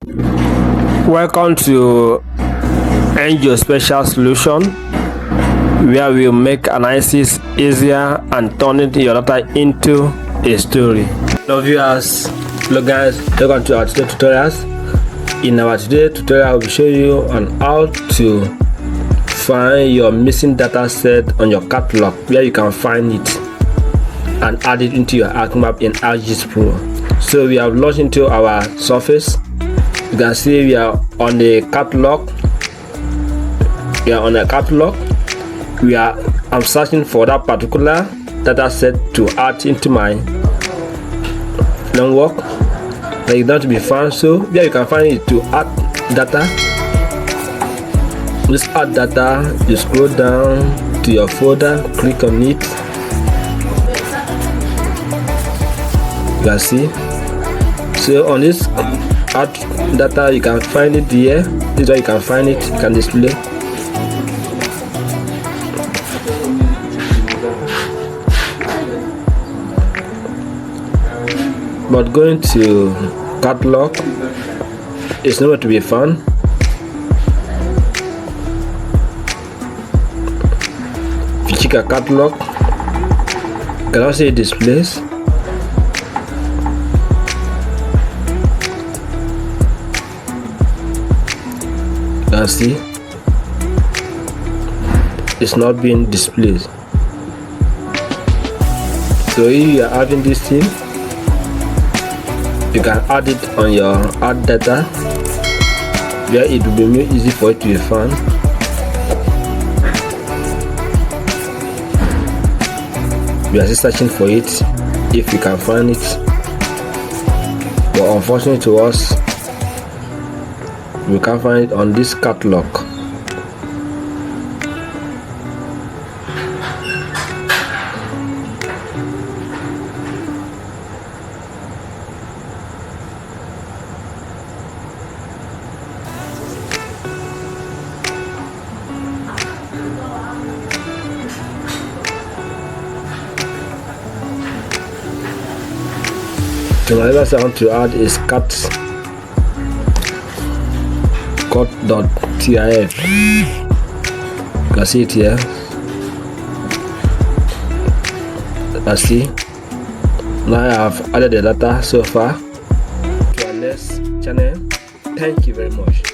Welcome to geospatial solution, where we make analysis easier and turning your data into a story. Hello viewers, hello guys, welcome to our today tutorials. In our today tutorial, we will show you on how to find your missing data set on your catalog, where you can find it and add it into your ArcMap in ArcGIS Pro. So we have launched into our surface. You can see we are on the catalog. I'm searching for that particular data set to add into my framework. But it's not to be found, so there you can find it to add data. Just add data, you scroll down to your folder, click on it. You can see. So on this add data, you can find it here. This is where you can find it, you can display. But going to catalog is nowhere to be found. If you check a catalog, you can also see it displays. You can see it's not being displayed. So if you are having this thing, you can add it on your add data, where it will be more easy for it to be found. We are still searching for it if we can find it, but unfortunately to us, we can't find it on this catalog. So another thing I want to add is cut.tif. You can see it here. I see. Now I have added the data so far to our next channel. Thank you very much.